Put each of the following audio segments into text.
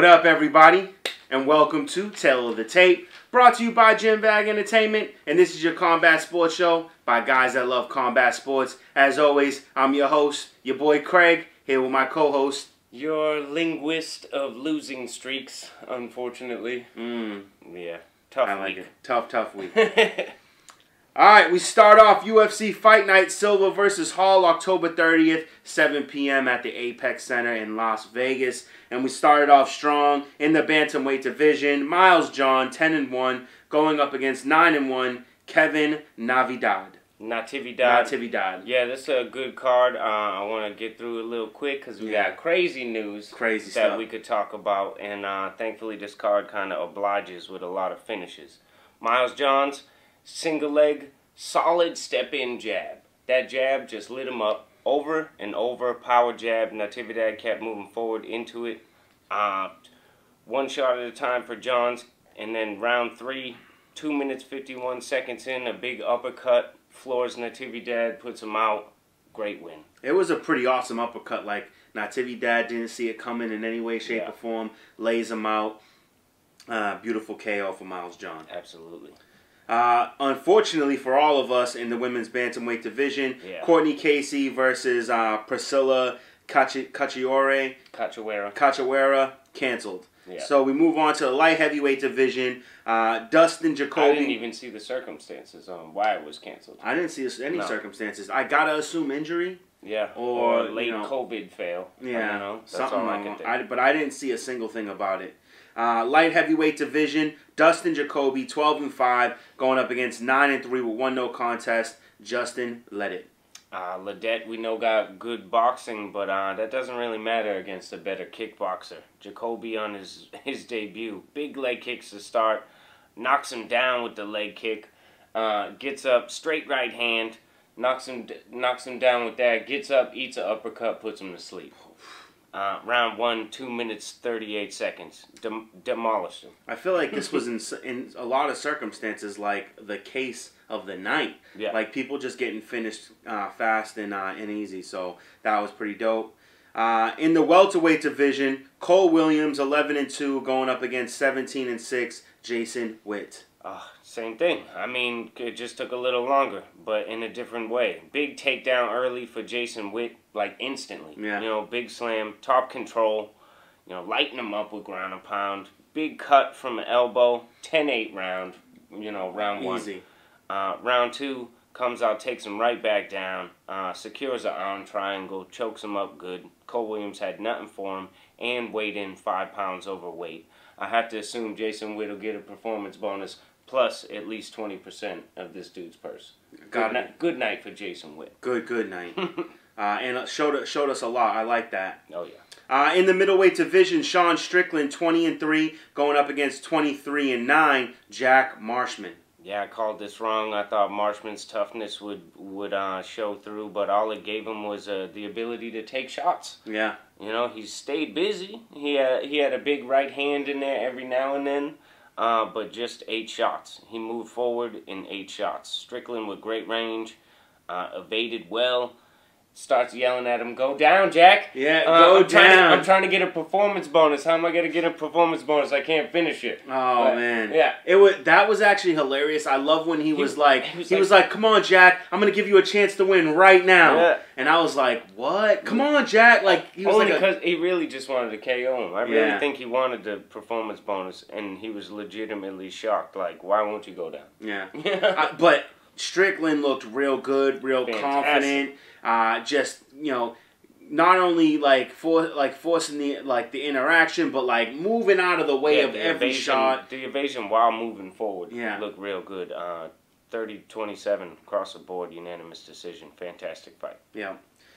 What up, everybody? And welcome to Tale of the Tape, brought to you by Gym Bag Entertainment. And this is your combat sports show by guys that love combat sports. As always, I'm your host, your boy Craig, here with my co-host. Your linguist of losing streaks, unfortunately. Yeah, tough I like week. it. Tough week. Alright, we start off UFC Fight Night, Silva versus Hall, October 30th, 7 p.m. at the Apex Center in Las Vegas. And we started off strong in the bantamweight division. Miles John, 10-1, going up against 9-1, Kevin Natividad. Natividad. Yeah, this is a good card. I want to get through it a little quick because we got crazy news that we could talk about. And thankfully this card kind of obliges with a lot of finishes. Miles John's single leg, solid step-in jab. That jab just lit him up over and over. Power jab. Natividad kept moving forward into it. One shot at a time for Johns. And then round 3, 2 minutes 51 seconds in, a big uppercut. Floors Natividad, puts him out. Great win. It was a pretty awesome uppercut. Like, Natividad didn't see it coming in any way, shape, or form. Lays him out. Beautiful KO for Miles John. Absolutely. Unfortunately for all of us in the women's bantamweight division, Courtney Casey versus Priscilla Cachoeira canceled. Yeah. So we move on to the light heavyweight division. Dustin Jacoby. I didn't even see the circumstances on why it was canceled. I didn't see any circumstances. I gotta assume injury. Yeah. Or late COVID fail. Yeah. That's all I can think. But I didn't see a single thing about it. Light heavyweight division, Dustin Jacoby, 12-5, going up against 9-3 with 1 no contest. Justin Ledet. Ledet, we know, got good boxing, but that doesn't really matter against a better kickboxer. Jacoby on his debut, big leg kicks to start, knocks him down with the leg kick, gets up, straight right hand, knocks him down with that, gets up, eats an uppercut, puts him to sleep. Round 1, 2 minutes, 38 seconds. Demolished him. I feel like this was in a lot of circumstances like the case of the night. Yeah. Like people just getting finished fast and easy. So that was pretty dope. In the welterweight division, Cole Williams, 11-2, going up against 17-6, Jason Witt. Same thing. I mean, it just took a little longer, but in a different way. Big takedown early for Jason Witt, like instantly. Yeah. You know, big slam, top control, you know, lighten him up with ground and pound. Big cut from an elbow, 10-8 round, you know, round 1. Easy. Round 2, comes out, takes him right back down, secures an arm triangle, chokes him up good. Cole Williams had nothing for him and weighed in 5 pounds overweight. I have to assume Jason Witt will get a performance bonus plus at least 20% of this dude's purse. Good night for Jason Witt. Good night. And showed us a lot. I like that. Oh, yeah. In the middleweight division, Sean Strickland, 20-3, going up against 23-9, Jack Marshman. Yeah, I called this wrong. I thought Marshman's toughness would show through, but all it gave him was the ability to take shots. Yeah. You know, he stayed busy. He had a big right hand in there every now and then. But just 8 shots. He moved forward in 8 shots. Strickland with great range, evaded well, starts yelling at him, "Go down, Jack!" Yeah, go down. I'm trying to get a performance bonus. How am I going to get a performance bonus? I can't finish it. Oh, man. Yeah. That was actually hilarious. I love when he was like, "Come on, Jack. I'm going to give you a chance to win right now." Yeah. And I was like, "What? Come on, Jack." Like, he was only because he really just wanted to KO him. I really think he wanted the performance bonus, and he was legitimately shocked. Like, why won't you go down? Yeah. But Strickland looked real good, real confident. Just, you know, not only forcing the interaction, but like moving out of the way of every shot. The evasion while moving forward looked real good. 30-27 across the board, unanimous decision. Fantastic fight. Yeah.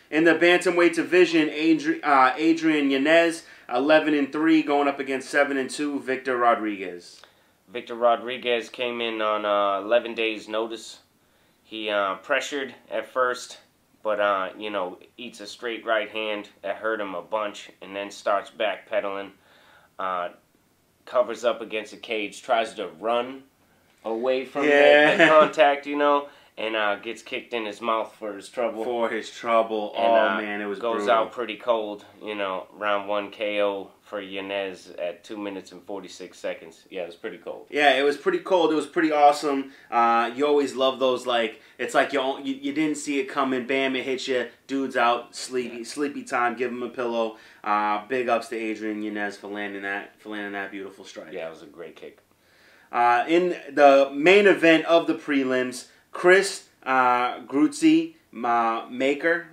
In the bantamweight division, Adrian Yanez, 11-3, going up against 7-2, Victor Rodriguez. Victor Rodriguez came in on 11 days' notice. He pressured at first, but you know, eats a straight right hand that hurt him a bunch, and then starts backpedaling. Covers up against the cage, tries to run away from the contact, you know, and gets kicked in his mouth for his trouble. And, oh man, it was goes brutal. out pretty cold, you know. Round 1 KO for Yanez at 2 minutes and 46 seconds. Yeah, it was pretty cold. Yeah, it was pretty cold. It was pretty awesome. You always love those, like, it's like you didn't see it coming. Bam, it hits you. Dude's out, sleepy time. Give him a pillow. Big ups to Adrian Yanez for landing that beautiful strike. Yeah, it was a great kick. In the main event of the prelims, Chris Gruetzemacher.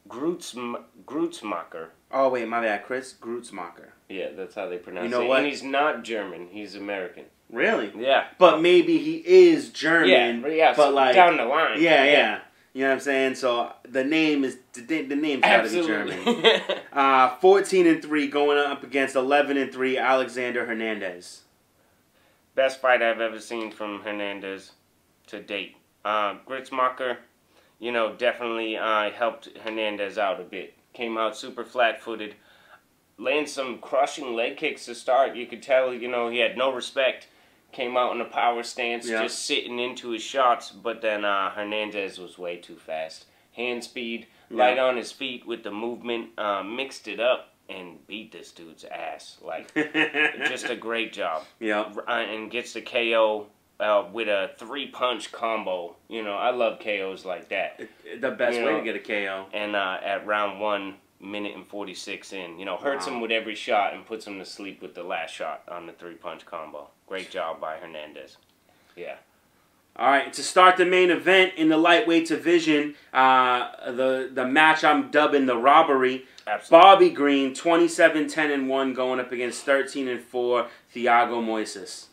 Gruetzemacher. Oh, wait, my bad. Chris Gruetzemacher. Yeah, that's how they pronounce it. You know what? And he's not German. He's American. Really? Yeah. But maybe he is German. Yeah, but so like down the line. Yeah. You know what I'm saying? So the name's got to be German. 14-3 going up against 11-3 Alexander Hernandez. Best fight I've ever seen from Hernandez to date. Gruetzemacher, definitely helped Hernandez out a bit. Came out super flat-footed. Laying some crushing leg kicks to start. You could tell, he had no respect. Came out in a power stance, just sitting into his shots. But then Hernandez was way too fast. Hand speed, light on his feet with the movement. Mixed it up and beat this dude's ass. Like, just a great job. Yeah. And gets the KO with a 3-punch combo. I love KOs like that. The best way to get a KO. And at round 1, minute and 46 in, hurts him with every shot and puts him to sleep with the last shot on the 3-punch combo. Great job by Hernandez. Yeah. All right, to start the main event in the lightweight division, the match I'm dubbing the robbery. Absolutely. Bobby Green, 27-10-1, going up against 13-4 Thiago Moises.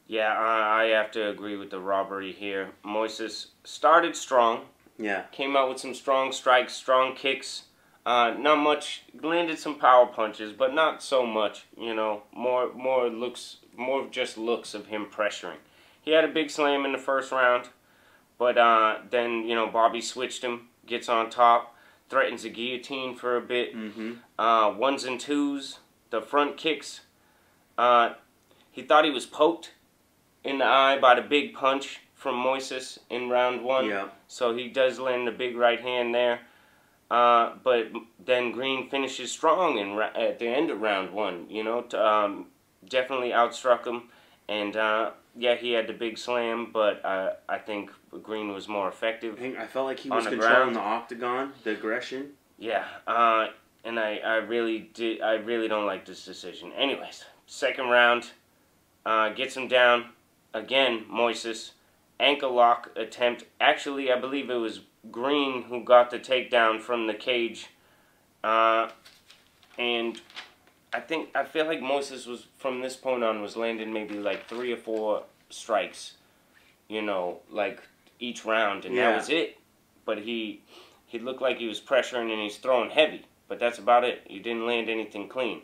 Yeah, I have to agree with the robbery here. Moises started strong. Yeah. Came out with some strong strikes, strong kicks. Not much. Landed some power punches, but not so much. More just looks of him pressuring. He had a big slam in the first round, but then Bobby switched him, gets on top, threatens a guillotine for a bit. Mm-hmm. Ones and twos, the front kicks. He thought he was poked in the eye by the big punch from Moises in round 1. Yeah. So he does land a big right hand there. But then Green finishes strong at the end of round 1. Definitely outstruck him. And he had the big slam, but I think Green was more effective. I felt like he was controlling the octagon, the aggression. Yeah, and I really don't like this decision. Anyways, second round, gets him down. Again, Moises, ankle lock attempt. Actually, I believe it was Green who got the takedown from the cage. And I feel like Moises was, from this point on, was landing maybe like 3 or 4 strikes, like each round, and that was it. But he looked like he was pressuring and he's throwing heavy, but that's about it. He didn't land anything clean.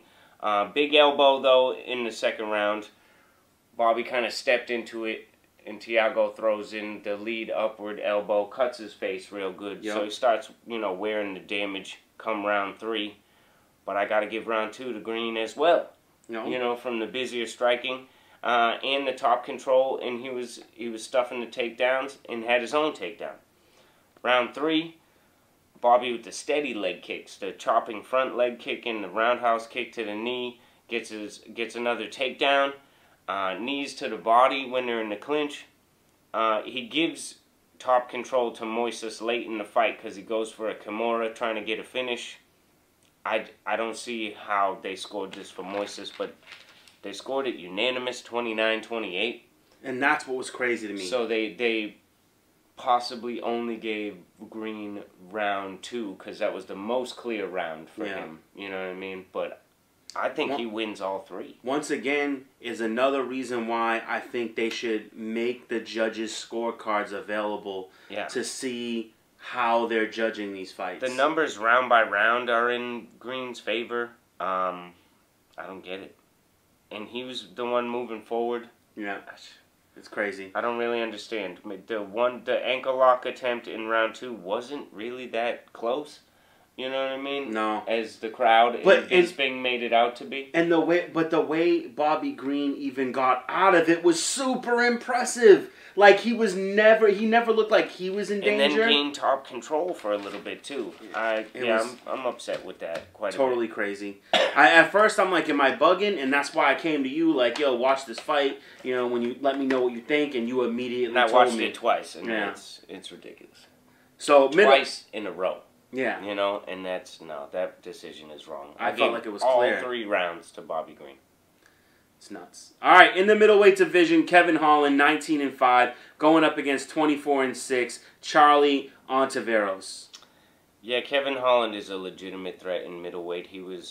Big elbow, though, in the second round. Bobby kind of stepped into it, and Thiago throws in the lead upward elbow, cuts his face real good. Yep. So he starts, wearing the damage come round 3. But I got to give round 2 to Green as well. No. From the busier striking and the top control, and he was stuffing the takedowns and had his own takedown. Round 3, Bobby with the steady leg kicks, the chopping front leg kick and the roundhouse kick to the knee, gets another takedown. Knees to the body when they're in the clinch. He gives top control to Moises late in the fight because he goes for a Kimura trying to get a finish. I don't see how they scored this for Moises, but they scored it unanimous 29-28. And that's what was crazy to me. So they possibly only gave Green round 2 because that was the most clear round for him. You know what I mean? But I think he wins all 3. Once again, is another reason why I think they should make the judges' scorecards available to see how they're judging these fights. The numbers round by round are in Green's favor. I don't get it. And he was the one moving forward. Yeah, it's crazy. I don't really understand. The ankle lock attempt in round 2 wasn't really that close. You know what I mean? No. As the crowd is being made it out to be. And the way Bobby Green even got out of it was super impressive. Like he never looked like he was in danger. And then gained top control for a little bit too. I'm upset with that quite a bit. Totally crazy. At first I'm like, am I bugging? And that's why I came to you like, yo, watch this fight. You know, when you let me know what you think, and you immediately told me. I watched it twice, and it's ridiculous. So twice in a row. Yeah. You know, and that decision is wrong. I felt like it was all clear. 3 rounds to Bobby Green. It's nuts. All right, in the middleweight division, Kevin Holland, 19-5, going up against 24-6, Charlie Ontiveros. Yeah, Kevin Holland is a legitimate threat in middleweight. He was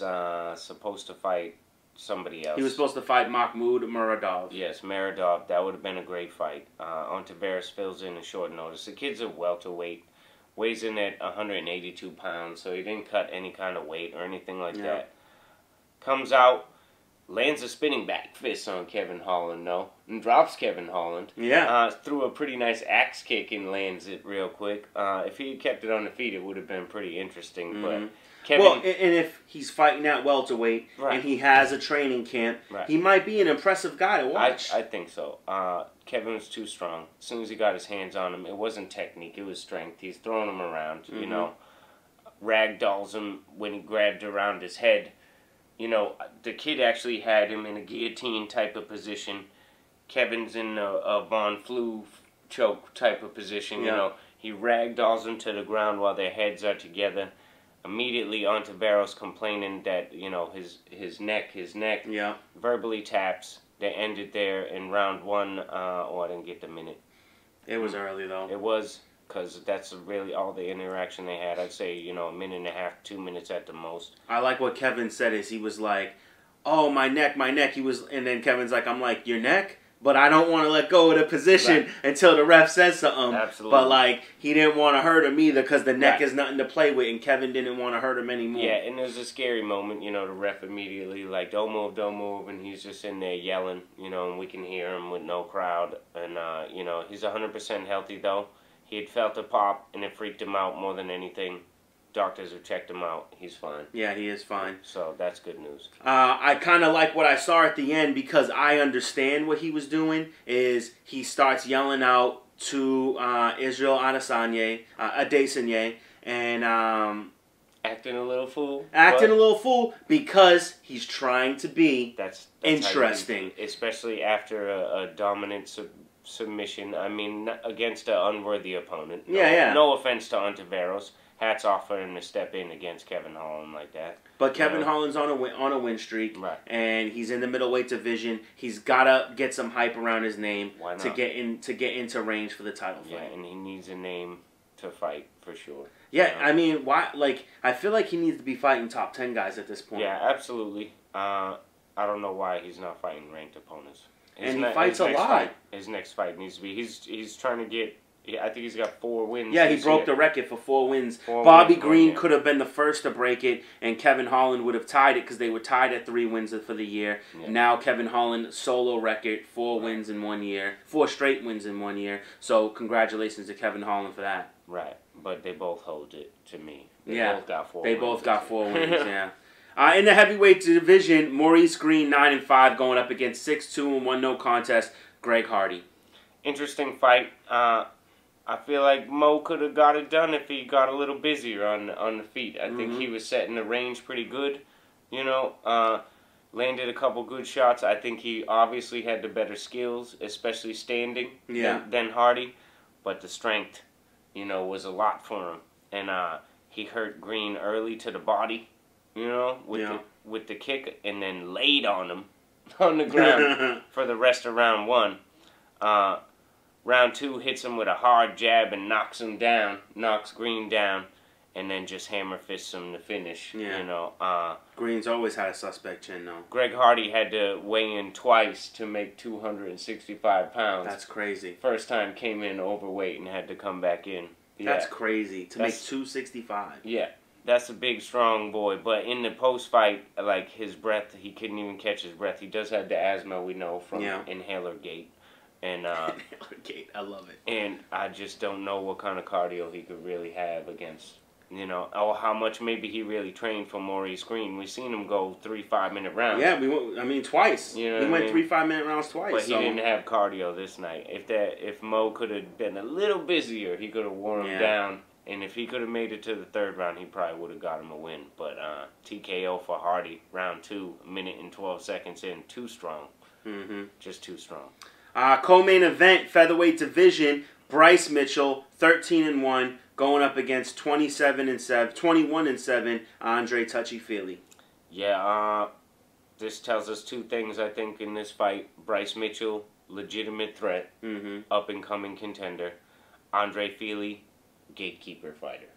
supposed to fight somebody else. He was supposed to fight Mahmoud Muradov. Yes, Muradov. That would have been a great fight. Ontiveros fills in a short notice. The kid's a welterweight. Weighs in at 182 pounds, so he didn't cut any kind of weight or anything like that. Comes out, lands a spinning back fist on Kevin Holland, and drops Kevin Holland. Yeah. Threw a pretty nice axe kick and lands it real quick. If he had kept it on the feet, it would have been pretty interesting. But Kevin, and if he's fighting at welterweight and he has a training camp, he might be an impressive guy to watch. I think so. Kevin was too strong. As soon as he got his hands on him, it wasn't technique, it was strength. He's throwing him around, you know. Ragdolls him when he grabbed around his head. You know, the kid actually had him in a guillotine type of position. Kevin's in a Von Flue choke type of position, you know. He ragdolls him to the ground while their heads are together. Immediately Ontiveros complaining that, you know, his neck, verbally taps. They ended there in round 1. I didn't get the minute. It was early, though. It was, because that's really all the interaction they had. I'd say, you know, a minute and a half, 2 minutes at the most. I like what Kevin said is he was like, oh, my neck. And then Kevin's like, I'm like, your neck? But I don't want to let go of the position until the ref says something. Absolutely. But, like, he didn't want to hurt him either because the neck is nothing to play with, and Kevin didn't want to hurt him anymore. Yeah, and it was a scary moment, you know, the ref immediately, like, don't move, and he's just in there yelling, you know, and we can hear him with no crowd. And, you know, he's 100% healthy, though. He had felt a pop, and it freaked him out more than anything. Doctors have checked him out. He's fine. Yeah, he is fine. So that's good news. I kind of like what I saw at the end because I understand what he was doing. Is he starts yelling out to Israel Adesanya, and acting a little fool. Acting a little fool because he's trying to be that's interesting, especially after a dominant submission. I mean, against an unworthy opponent. No offense to Ontiveros. Hats off for him to step in against Kevin Holland like that. But Kevin Holland's on a win streak, and he's in the middleweight division. He's gotta get some hype around his name to get into range for the title fight. Yeah, and he needs a name to fight for sure. Yeah, I mean, why? Like, I feel like he needs to be fighting top 10 guys at this point. Yeah, absolutely. I don't know why he's not fighting ranked opponents. He fights a lot. His next fight needs to be. He's trying to get. I think he's got 4 wins. Yeah, he broke the record for 4 wins. Bobby Green could have been the first to break it, and Kevin Holland would have tied it because they were tied at 3 wins for the year. Yeah. Now Kevin Holland, solo record, 4 wins in 1 year. 4 straight wins in 1 year. So congratulations to Kevin Holland for that. Right, but they both hold it to me. They both got 4 wins. They both got 4 wins, yeah. In the heavyweight division, Maurice Green, 9-5, going up against 6-2-1 no contest, Greg Hardy. Interesting fight. I feel like Mo could have got it done if he got a little busier on the feet. I think he was setting the range pretty good, you know. Landed a couple good shots. I think he obviously had the better skills, especially standing than Hardy. But the strength, you know, was a lot for him. And he hurt Green early to the body, you know, with the kick, and then laid on him on the ground for the rest of round 1. Round 2 hits him with a hard jab and knocks him down, knocks Green down, and then just hammer fists him to finish. Yeah. You know, Green's always had a suspect chin, though. Greg Hardy had to weigh in twice to make 265 pounds. That's crazy. First time came in overweight and had to come back in. Yeah. That's crazy to make 265. Yeah. That's a big, strong boy. But in the post-fight, like, his breath, he couldn't even catch his breath. He does have the asthma, we know, from Inhaler Gate. And I love it. And I just don't know what kind of cardio he could really have against You know, or how much maybe he really trained for Maurice Green. We've seen him go 3 5-minute rounds. Yeah, twice. You know, he went 3 5-minute rounds twice. But he didn't have cardio this night. If Mo could have been a little busier, he could have worn him down. And if he could have made it to the 3rd round, he probably would have got him a win. But TKO for Hardy, round 2, 1 minute and 12 seconds in, too strong. Just too strong. Co-main event, featherweight division, Bryce Mitchell, 13-1, going up against 21-7, Andre Touchy-Feely. Yeah, this tells us 2 things, I think, in this fight. Bryce Mitchell, legitimate threat, up-and-coming contender. Andre Feely, gatekeeper fighter.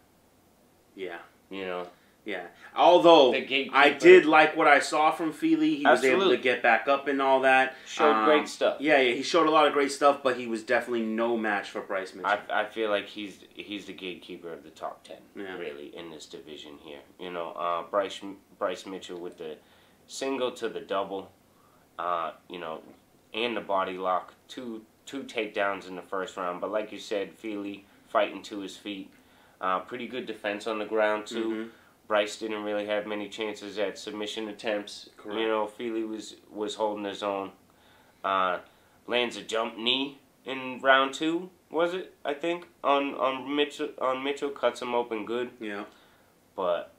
Yeah. You know? Yeah. Although, I did like what I saw from Feely. He was able to get back up and all that. Showed great stuff. Yeah, he showed a lot of great stuff, but he was definitely no match for Bryce Mitchell. I feel like he's the gatekeeper of the top 10, really, in this division here. You know, Bryce Mitchell with the single to the double, you know, and the body lock. Two takedowns in the 1st round. But like you said, Feely fighting to his feet. Pretty good defense on the ground, too. Bryce didn't really have many chances at submission attempts. Correct. You know, Feely was holding his own. Lands a jump knee in round 2, was it? I think on Mitchell, cuts him open good. Yeah. But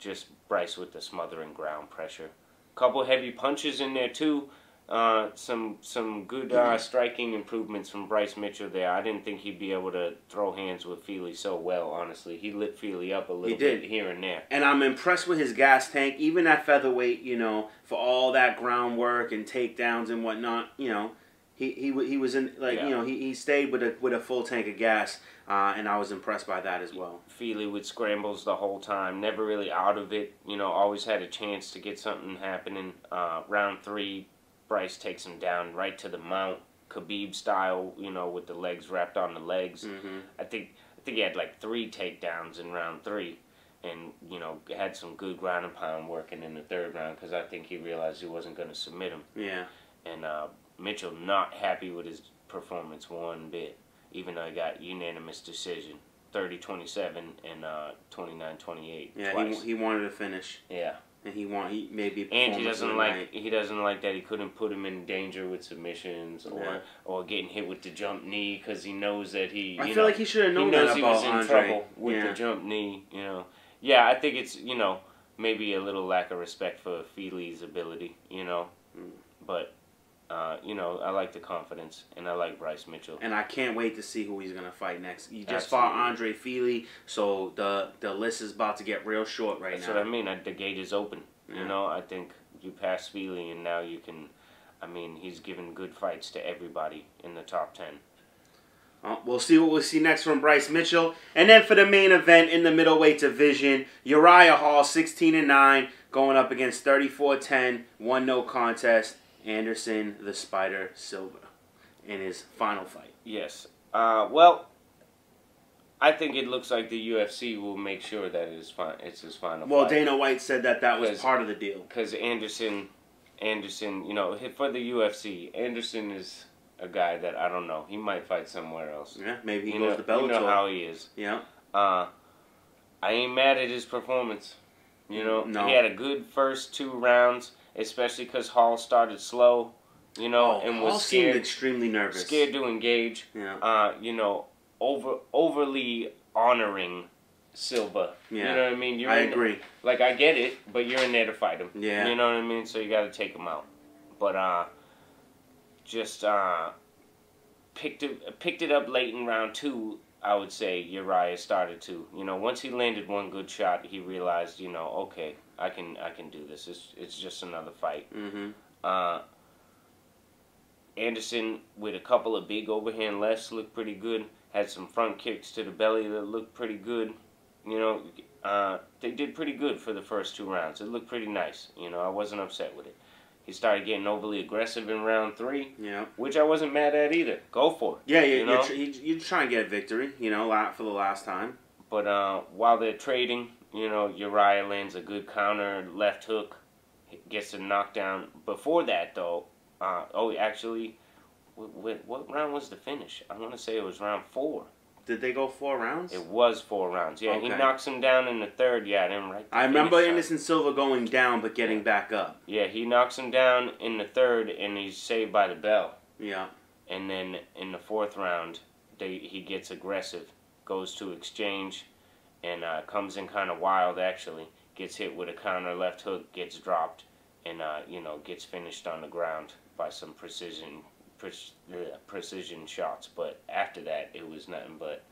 just Bryce with the smothering ground pressure. Couple heavy punches in there too. Some good striking improvements from Bryce Mitchell there. I didn't think he'd be able to throw hands with Feely so well, honestly. He lit Feely up a little bit here and there. And I'm impressed with his gas tank, even at featherweight, you know, for all that groundwork and takedowns and whatnot, you know. He was in, like, you know, he stayed with a full tank of gas, and I was impressed by that as well. Feely with scrambles the whole time, never really out of it, you know, always had a chance to get something happening. Round 3, Bryce takes him down right to the mount, Khabib style, you know, with the legs wrapped on the legs. I think he had like 3 takedowns in round 3, and you know had some good ground and pound working in the 3rd round because I think he realized he wasn't going to submit him. Yeah. And Mitchell not happy with his performance one bit, even though he got unanimous decision, 30-27 and 29-28. Yeah, twice. He wanted to finish. Yeah. And he maybe. And he doesn't like that he couldn't put him in danger with submissions or getting hit with the jump knee because he knows that I feel like he should have known that about Andre. He knows he was in trouble with the jump knee. You know, yeah, I think it's maybe a little lack of respect for Feely's ability. You know, but you know, I like the confidence and I like Bryce Mitchell. And I can't wait to see who he's gonna fight next. He just fought Andre Feely, so the list is about to get real short right now. That's what I mean. The gate is open. Yeah. You know, I think you pass Feely and now you can. I mean, he's given good fights to everybody in the top 10. We'll see what we'll see next from Bryce Mitchell. And then for the main event in the middleweight division, Uriah Hall, 16-9, going up against 34-10, 1-no contest, Anderson the Spider Silva in his final fight. Yes. Well, I think it looks like the UFC will make sure that it's his final fight. Well, Dana White said that was part of the deal. Because Anderson, you know, for the UFC, Anderson is a guy that I don't know. He might fight somewhere else. Yeah, maybe he goes to Bellator. You know how he is. Yeah. I ain't mad at his performance. You know, he had a good first 2 rounds, especially because Hall started slow. You know, and was scared, seemed extremely nervous, scared to engage. Yeah. You know, overly honoring Silva. Yeah. You know what I mean? I agree. Like I get it, but you're in there to fight him. Yeah. You know what I mean? So you got to take him out. But just picked it up late in round 2. I would say Uriah started to, you know, once he landed one good shot, he realized, you know, okay, I can do this. It's just another fight. Anderson with a couple of big overhand lefts looked pretty good. Had some front kicks to the belly that looked pretty good. You know, they did pretty good for the first 2 rounds. It looked pretty nice. You know, I wasn't upset with it. He started getting overly aggressive in round 3, which I wasn't mad at either. Go for it. Yeah, you're trying to get a victory, you know, for the last time. But while they're trading, you know, Uriah lands a good counter left hook, gets a knockdown. Before that, though, actually, what round was the finish? I want to say it was round 4. Did they go 4 rounds? It was 4 rounds. Yeah, he knocks him down in the third. Yeah, I didn't write the I remember Anderson Silva going down but getting back up. Yeah, he knocks him down in the third, and he's saved by the bell. Yeah. And then in the 4th round, he gets aggressive, goes to exchange, and comes in kind of wild, actually. Gets hit with a counter left hook, gets dropped, and, gets finished on the ground by some precision shots. But after that, it was nothing but,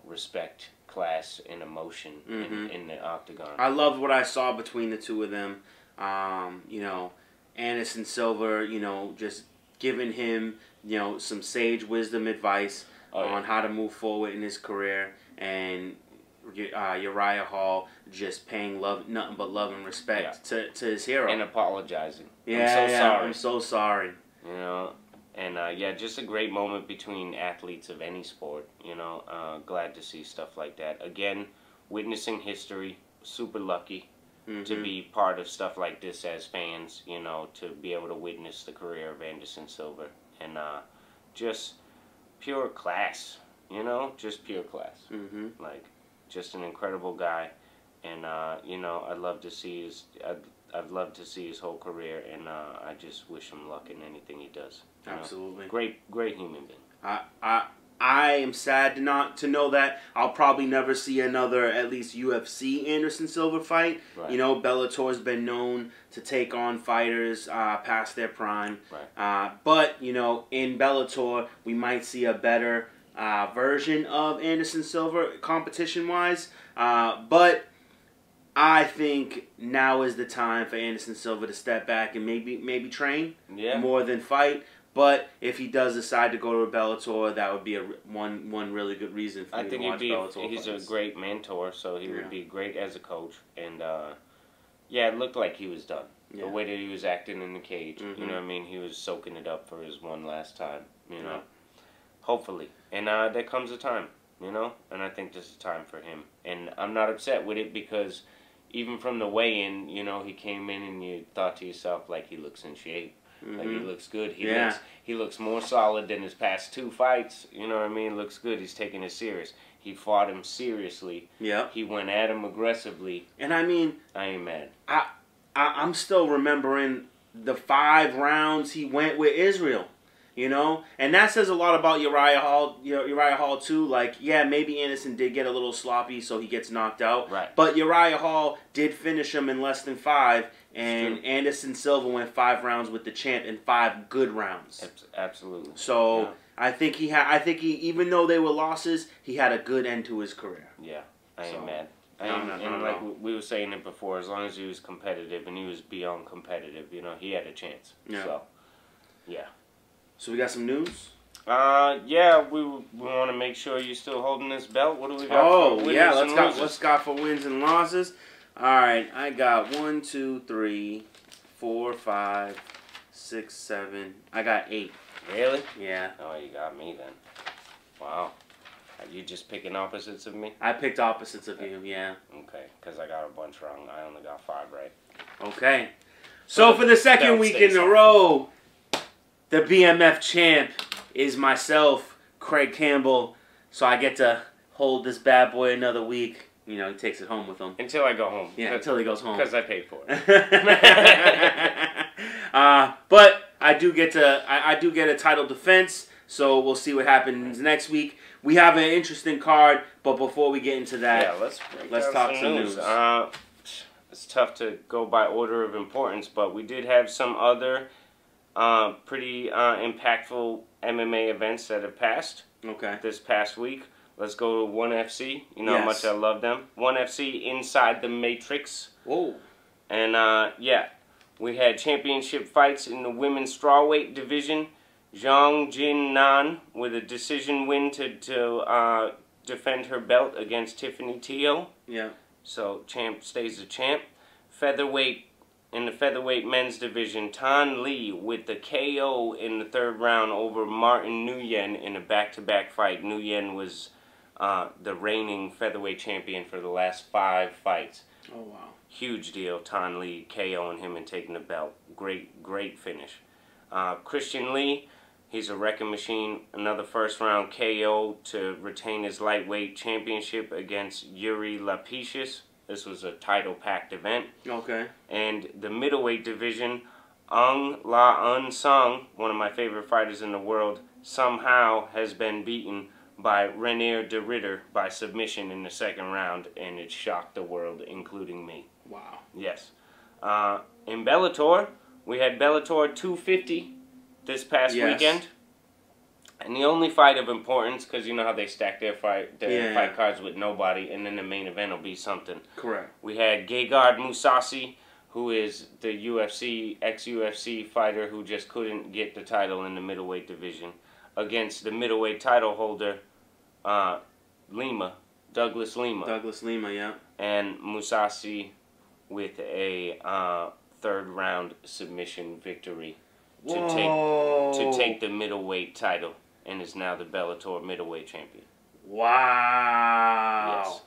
respect, class, and emotion in the octagon. I loved what I saw between the two of them. Anderson Silva, just giving him, some sage wisdom advice on how to move forward in his career, and Uriah Hall just paying nothing but love and respect to his hero. And apologizing. I'm so sorry. And just a great moment between athletes of any sport. Glad to see stuff like that. Again, witnessing history, super lucky to be part of stuff like this as fans, to be able to witness the career of Anderson Silva. And just pure class, just pure class. Like, just an incredible guy. And, I'd love to see I'd love to see his whole career, and I just wish him luck in anything he does. Absolutely. Great human being. I am sad to know that I'll probably never see another, at least UFC Anderson Silva fight. Right. Bellator's been known to take on fighters past their prime. Right. But, in Bellator, we might see a better version of Anderson Silva competition-wise. But I think now is the time for Anderson Silva to step back and maybe train more than fight. But if he does decide to go to a Bellator, that would be one really good reason for me to watch Bellator. He's a great mentor, so he would be great as a coach. And it looked like he was done. The way that he was acting in the cage, you know what I mean? He was soaking it up for his one last time, Hopefully. And there comes a time, and I think this is time for him. And I'm not upset with it because even from the weigh-in, he came in and you thought to yourself, like, he looks in shape. Like, he looks good. He looks more solid than his past 2 fights. You know what I mean? Looks good. He's taking it serious. He fought him seriously. Yeah. He went at him aggressively. And I mean, I ain't mad. I'm still remembering the 5 rounds he went with Israel. And that says a lot about Uriah Hall too. Like, maybe Anderson did get a little sloppy, so he gets knocked out. Right. But Uriah Hall did finish him in less than 5, and Anderson Silva went 5 rounds with the champ in 5 good rounds. Absolutely. So I think he even though they were losses, he had a good end to his career. Yeah, I ain't mad. And like we were saying it before, as long as he was competitive and he was beyond competitive, he had a chance. Yeah. So, yeah. So we got some news? We want to make sure you're still holding this belt. What do we got for wins let's go for wins and losses. All right, I got 1, 2, 3, 4, 5, 6, 7. I got 8. Really? Yeah. Oh, you got me then. Wow. Are you just picking opposites of me? I picked opposites of you, yeah. Okay, because I got a bunch wrong. I only got 5 right. Okay. So for the second week in a row, the BMF champ is myself, Craig Campbell. So I get to hold this bad boy another week. He takes it home with him. Until I go home. Yeah, until he goes home. Because I paid for it. But I do get a title defense. So we'll see what happens next week. We have an interesting card, but before we get into that, let's talk some news. It's tough to go by order of importance, but we did have some other pretty impactful MMA events that have passed. Okay. This past week. Let's go to ONE FC. You know how much I love them. ONE FC Inside the Matrix. Whoa. And we had championship fights in the women's strawweight division. Zhang Jin Nan with a decision win to defend her belt against Tiffany Teo. Yeah. So champ stays the champ. In the featherweight men's division, Tan Lee with the KO in the 3rd round over Martin Nguyen in a back-to-back fight. Nguyen was the reigning featherweight champion for the last 5 fights. Oh, wow. Huge deal. Tan Lee KOing him and taking the belt. Great finish. Christian Lee He's a wrecking machine. Another first-round KO to retain his lightweight championship against Yuri Lapicius. This was a title-packed event. Okay. And the middleweight division, Aung La Un Sung, one of my favorite fighters in the world, somehow has been beaten by Renier de Ridder by submission in the second round, and it shocked the world, including me. Wow. Yes. In Bellator, we had Bellator 250 this past weekend. And the only fight of importance, because you know how they stack their fight cards with nobody, and then the main event will be something. Correct. We had Gegard Mousasi, who is the UFC, ex-UFC fighter who just couldn't get the title in the middleweight division, against the middleweight title holder, Douglas Lima. Douglas Lima, yeah. And Mousasi with a third-round submission victory to take the middleweight title, and is now the Bellator middleweight champion. Wow. Yes.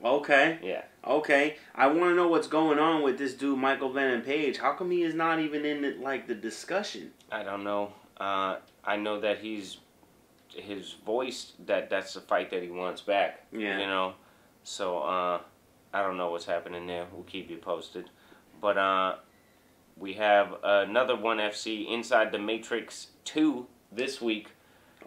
Okay. Yeah. Okay. I want to know what's going on with this dude, Michael Venom Page. How come he is not even in the discussion? I don't know. I know that his voice, that's the fight that he wants back. Yeah. You know? So, I don't know what's happening there. We'll keep you posted. But, we have another ONE FC Inside the Matrix 2 this week.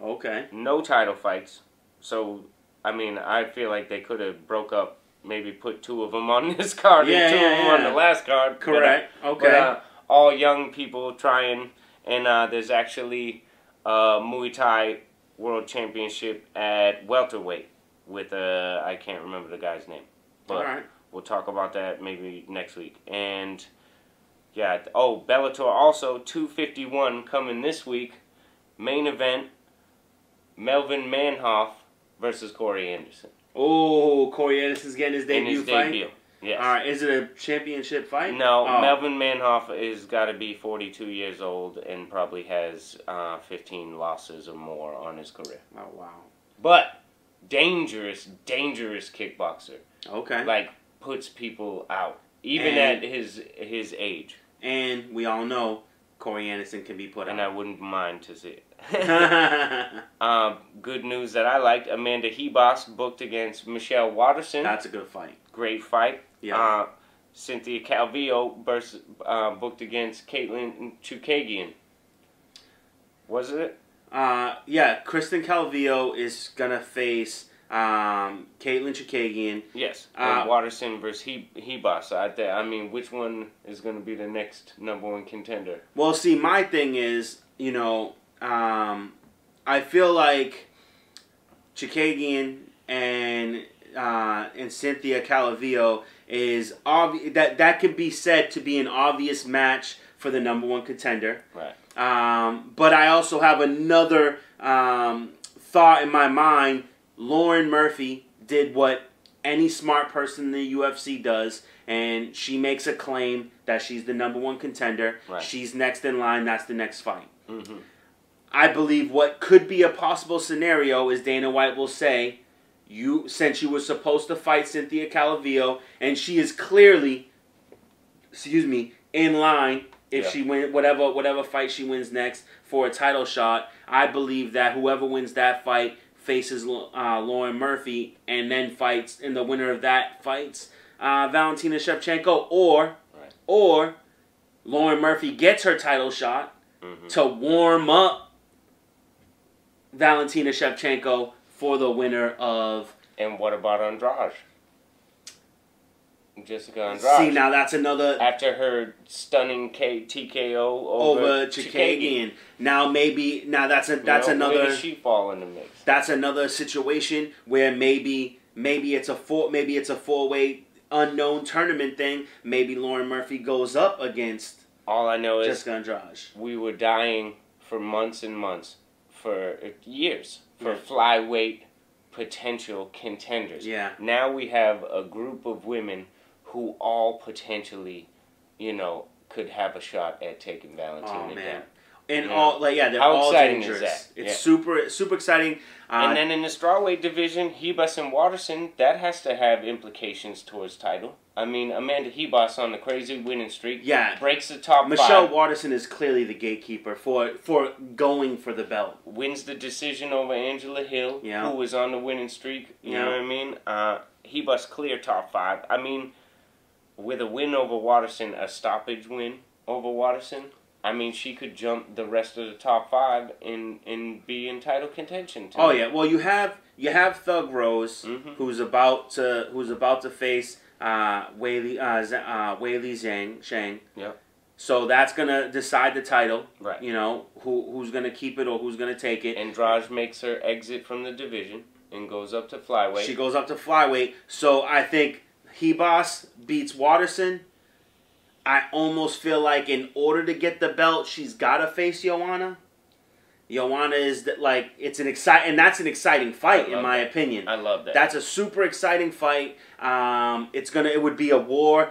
Okay. No title fights. So, I mean, I feel like they could have broke up, maybe put 2 of them on this card and 2 of them on the last card. Correct. Okay. But, all young people trying, and there's actually a Muay Thai World Championship at welterweight with, I can't remember the guy's name. But all right. We'll talk about that maybe next week. And, yeah, Bellator also, 251 coming this week. Main event, Melvin Manhoff versus Corey Anderson. Oh, Corey Anderson's getting his debut fight? Debut, yes. All right, is it a championship fight? No, Melvin Manhoff is got to be 42 years old and probably has 15 losses or more on his career. Oh, wow. But dangerous kickboxer. Okay. Like, puts people out, even at his age. And we all know Corey Anderson can be put out. And I wouldn't mind to see it. Good news that I liked. Amanda Hebos booked against Michelle Watterson. That's a good fight. Great fight. Yeah. Cynthia Calvillo booked against Caitlin Chukagian. Was it? Yeah. Kristen Calvillo is gonna face Caitlin Chukagian. Yes. And Watterson versus Hebos. I mean, which one is gonna be the next #1 contender? Well, see, my thing is, you know, I feel like Chukagian and Cynthia Calvillo is that could be said to be an obvious match for the #1 contender. Right. But I also have another thought in my mind. Lauren Murphy did what any smart person in the UFC does, and she makes a claim that she's the #1 contender. Right. She's next in line. That's the next fight. Mm-hmm. I believe what could be a possible scenario is Dana White will say, since you were supposed to fight Cynthia Calvillo, and she is clearly, in line if she wins whatever fight she wins next for a title shot. I believe that whoever wins that fight faces Lauren Murphy, and then fights, and the winner of that fights Valentina Shevchenko, or Lauren Murphy gets her title shot to warm up Valentina Shevchenko for the winner of... And what about Andrade? Jessica Andrade. See, now that's another... After her stunning TKO over Chukagian. Now that's another... Where does she fall in the mix? That's another situation where maybe it's a four-way unknown tournament thing. Maybe Lauren Murphy goes up against... All I know is Jessica Andrade. We were dying for months and months, for years, for flyweight potential contenders. Yeah. Now we have a group of women who all potentially, could have a shot at taking Valentina down. And all they're all dangerous. Is that? It's super exciting. And then in the strawweight division, Ribas and Waterson, that has to have implications towards title. I mean, Amanda Ribas on the crazy winning streak breaks the top Michelle 5. Waterson is clearly the gatekeeper for going for the belt. Wins the decision over Angela Hill, who was on the winning streak. You know what I mean? Ribas clear top 5. I mean, with a win over Waterson, a stoppage win over Waterson, I mean, she could jump the rest of the top 5 and be in title contention. Oh yeah, well you have Thug Rose, who's about to face Weili Zhang. Yep. So that's gonna decide the title. Right. You know who's gonna keep it or who's gonna take it. Andrade makes her exit from the division and goes up to flyweight. She goes up to flyweight. So I think Ribas beats Waterson. I almost feel like in order to get the belt, she's gotta face Joanna. Joanna is it's an exciting fight in my opinion. I love that. That's a super exciting fight. It would be a war.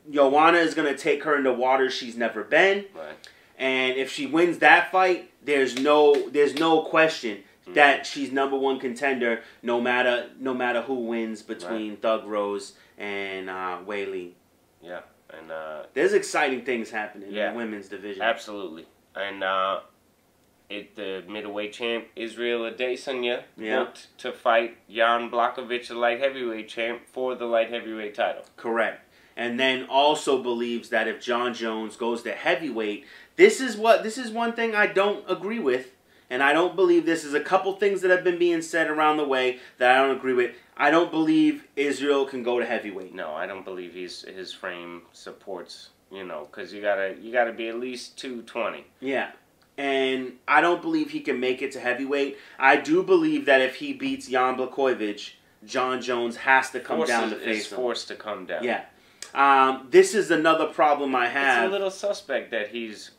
Joanna is gonna take her into waters she's never been. Right. And if she wins that fight, there's no question that she's #1 contender, no matter who wins between Thug Rose and Weili. Yeah. And there's exciting things happening in the women's division. Absolutely. And the middleweight champ Israel Adesanya booked to fight Jan Blachowicz, the light heavyweight champ, for the light heavyweight title. Correct. And then also believes that if Jon Jones goes to heavyweight, this is one thing I don't agree with. And I don't believe this is a couple things that have been being said around the way that I don't agree with. I don't believe Israel can go to heavyweight. No, I don't believe his frame supports, because you gotta be at least 220. Yeah. And I don't believe he can make it to heavyweight. I do believe that if he beats Jan Blachowicz, Jon Jones has to come down to face him. Is forced to come down. Yeah. This is another problem I have. It's a little suspect that he's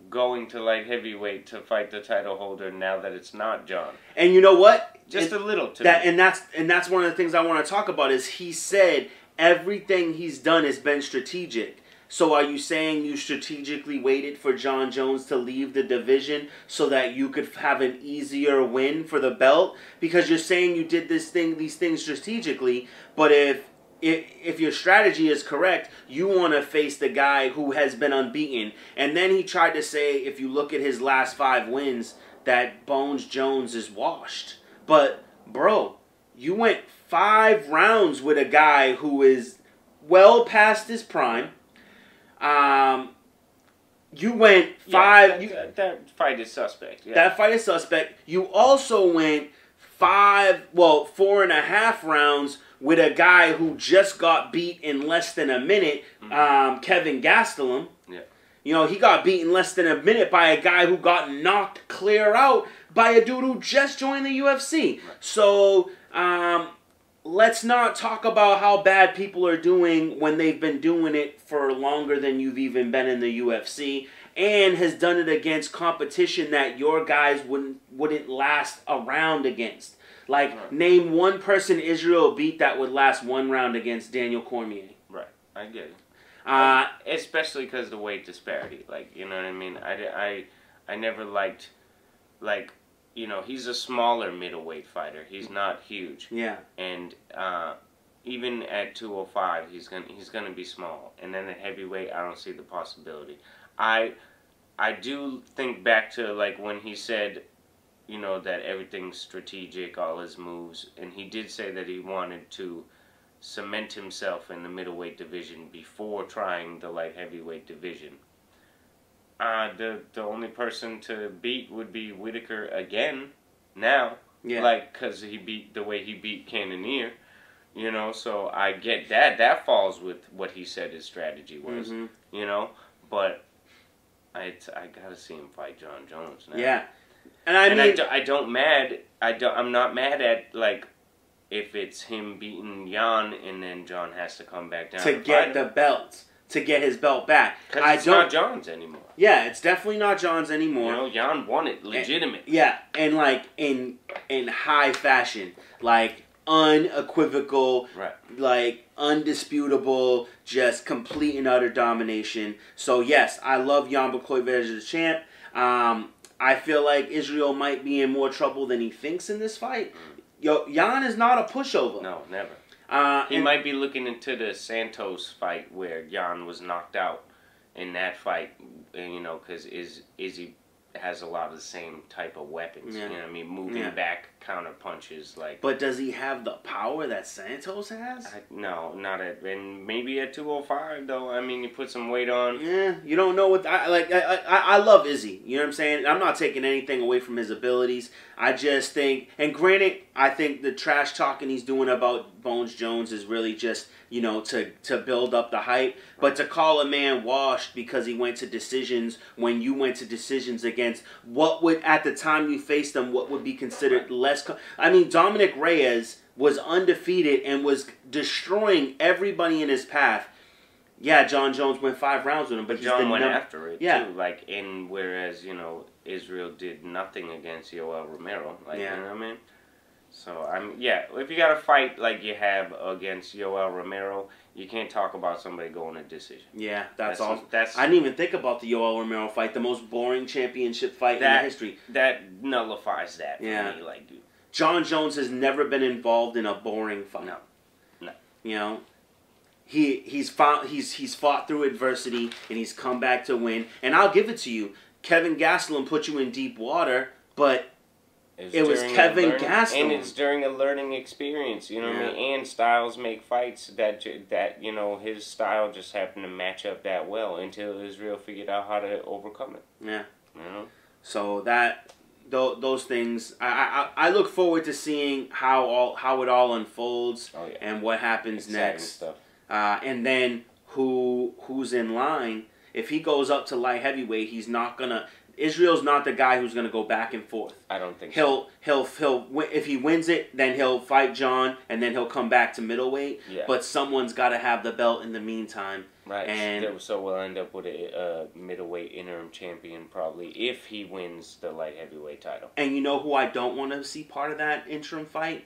going to light heavyweight to fight the title holder now that it's not Jon. And you know what? Just a little to me. And that's one of the things I want to talk about is he said everything he's done has been strategic. So are you saying you strategically waited for Jon Jones to leave the division so that you could have an easier win for the belt? Because you're saying you did these things strategically, but if your strategy is correct, you want to face the guy who has been unbeaten. And then he tried to say, if you look at his last 5 wins, that Bones Jones is washed. But, bro, you went 5 rounds with a guy who is well past his prime. You went 5... that fight is suspect. Yeah. That fight is suspect. You also went 4.5 rounds with a guy who just got beat in less than a minute, Kevin Gastelum. Yeah. He got beat in less than a minute by a guy who got knocked clear out by a dude who just joined the UFC. So, let's not talk about how bad people are doing when they've been doing it for longer than you've even been in the UFC, and has done it against competition that your guys wouldn't last a round against. Name one person Israel beat that would last 1 round against Daniel Cormier. Right, I get it. Especially because of the weight disparity. You know what I mean? I never liked, he's a smaller middleweight fighter. He's not huge. Yeah. And even at 205, he's gonna be small. And then at heavyweight, I don't see the possibility. I do think back to when he said, that everything's strategic, all his moves, and he did say that he wanted to cement himself in the middleweight division before trying the light heavyweight division. The only person to beat would be Whitaker again now. Yeah. Because he beat the way he beat Cannonier. So I get that. That falls with what he said his strategy was. But I gotta see him fight Jon Jones now. Yeah. And I'm not mad at if it's him beating Jan and then Jon has to come back down to get the belt, to get his belt back. Because it's not Jon's anymore. Yeah, it's definitely not Jon's anymore. Jan won it legitimate. And in high fashion, unequivocal, like undisputable, just complete and utter domination. So yes, I love Jan Blachowicz as the champ. I feel like Israel might be in more trouble than he thinks in this fight. Jan is not a pushover. No, never. He might be looking into the Santos fight where Jan was knocked out in that fight, you know, because Izzy has a lot of the same type of weapons. You know what I mean? Moving back, counter punches. But does he have the power that Santos has? No, not at. And maybe at 205 though. I mean, you put some weight on. Yeah, you don't know what I love Izzy. You know what I'm saying? I'm not taking anything away from his abilities. I just think, and granted, I think the trash talking he's doing about Bones Jones is really just, you know, to build up the hype. But to call a man washed because he went to decisions when you went to decisions against what would, at the time you faced them, what would be considered less. I mean, Dominic Reyes was undefeated and was destroying everybody in his path. Yeah, John Jones went 5 rounds with him, but John went after it too. Like, whereas, you know, Israel did nothing against Yoel Romero. Like, you know what I mean? So, if you got to fight like you have against Yoel Romero, you can't talk about somebody going to decision. Yeah, that's all. I didn't even think about the Yoel Romero fight, the most boring championship fight in history. That nullifies that for me. Like, dude. John Jones has never been involved in a boring fight. No. You know, he's fought through adversity and he's come back to win. And I'll give it to you, Kevin Gastelum put you in deep water, but it was Kevin Gastelum. And it's during a learning experience, you know what I mean? And styles make fights that, you know, his style just happened to match up that well until Israel figured out how to overcome it. Yeah. You know? So those things, I look forward to seeing how it all unfolds and what happens next. Stuff. And then who's in line. If he goes up to light heavyweight, he's not gonna. Israel's not the guy who's going to go back and forth. I don't think so. He'll if he wins it, then he'll fight John, and then he'll come back to middleweight. Yeah. But someone's got to have the belt in the meantime. Right. And so we'll end up with a middleweight interim champion probably if he wins the light heavyweight title. And you know who I don't want to see part of that interim fight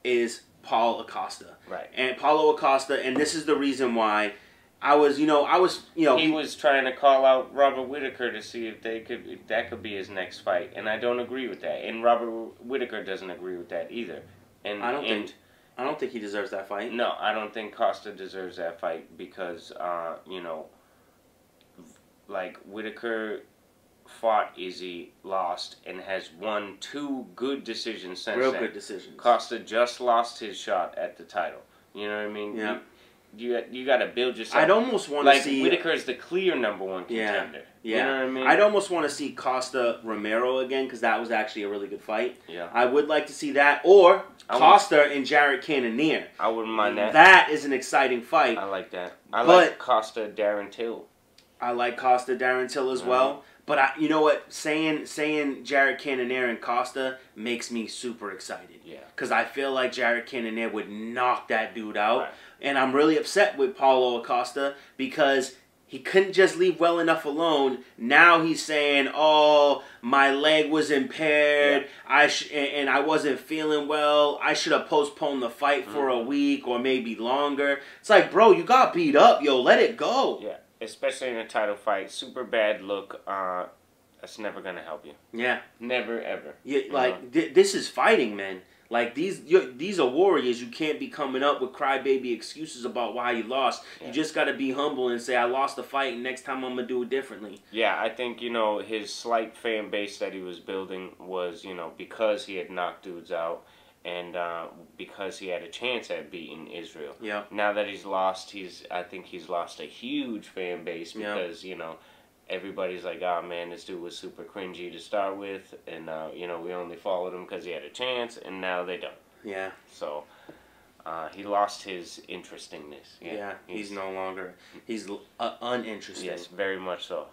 is Paulo Acosta. Right. And Paulo Acosta, and this is the reason why. He was trying to call out Robert Whittaker to see if that could be his next fight, and I don't agree with that. And Robert Whittaker doesn't agree with that either. And I don't think he deserves that fight. No, I don't think Costa deserves that fight because you know, like Whittaker fought Izzy, lost, and has won 2 good decisions since then. Good decisions. Costa just lost his shot at the title. You know what I mean? Yeah. You got to build yourself. I'd almost want to see Whittaker is the clear #1 contender. Yeah. You know what I mean? I'd almost want to see Costa Romero again because that was actually a really good fight. Yeah. I would like to see that or Costa and Jared Cannonier. I wouldn't mind that. That is an exciting fight. I like that. I like Costa Darren Till. I like Costa Darren Till as well. But you know what? Saying Jared Cannonier and Costa makes me super excited. Yeah. Because I feel like Jared Cannonier would knock that dude out. Right. And I'm really upset with Paulo Acosta because he couldn't just leave well enough alone. Now he's saying, "Oh, my leg was impaired. Yeah. And I wasn't feeling well. I should have postponed the fight for a week or maybe longer." It's like, bro, you got beat up, yo. Let it go. Yeah. Especially in a title fight, super bad look. That's never gonna help you. Yeah, never ever. Yeah, this is fighting, man. Like these are warriors. You can't be coming up with crybaby excuses about why you lost. Yeah. You just gotta be humble and say, "I lost the fight, and next time I'm gonna do it differently." Yeah, I think his slight fan base that he was building was because he had knocked dudes out. And because he had a chance at beating Israel. Yeah. Now that he's lost, I think he's lost a huge fan base because everybody's like, "Oh man, this dude was super cringy to start with, and we only followed him because he had a chance, and now they don't." Yeah. So he lost his interestingness. Yeah. He's no longer. He's uninteresting. Yes, very much so.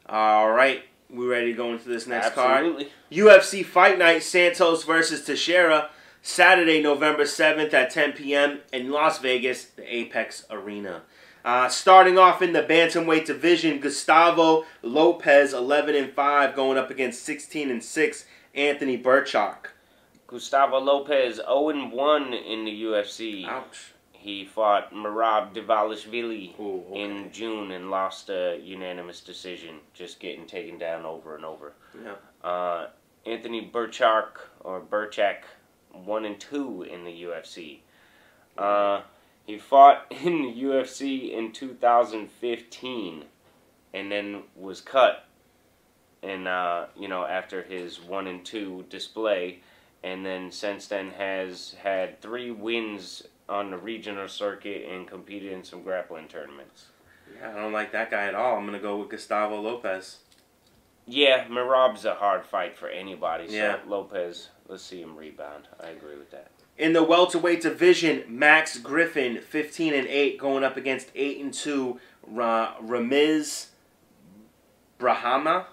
All right. We ready to go into this next card? Absolutely. UFC Fight Night, Santos versus Teixeira, Saturday, November 7th at 10 p.m. in Las Vegas, the Apex Arena. Starting off in the bantamweight division, Gustavo Lopez, 11-5, going up against 16-6, Anthony Burchak. Gustavo Lopez 0-1 in the UFC. Ouch. He fought Merab Dvalishvili okay. in June and lost a unanimous decision, just getting taken down over and over. Yeah. Anthony Burchak 1-2 in the UFC. He fought in the UFC in 2015 and then was cut. And after his 1-2 display, and then since then has had 3 wins on the regional circuit and competed in some grappling tournaments. Yeah, I don't like that guy at all. I'm gonna go with Gustavo Lopez. Yeah, Merab's a hard fight for anybody. So yeah. Lopez, let's see him rebound. I agree with that. In the welterweight division, Max Griffin 15-8 going up against 8-2 Ramiz Brahame.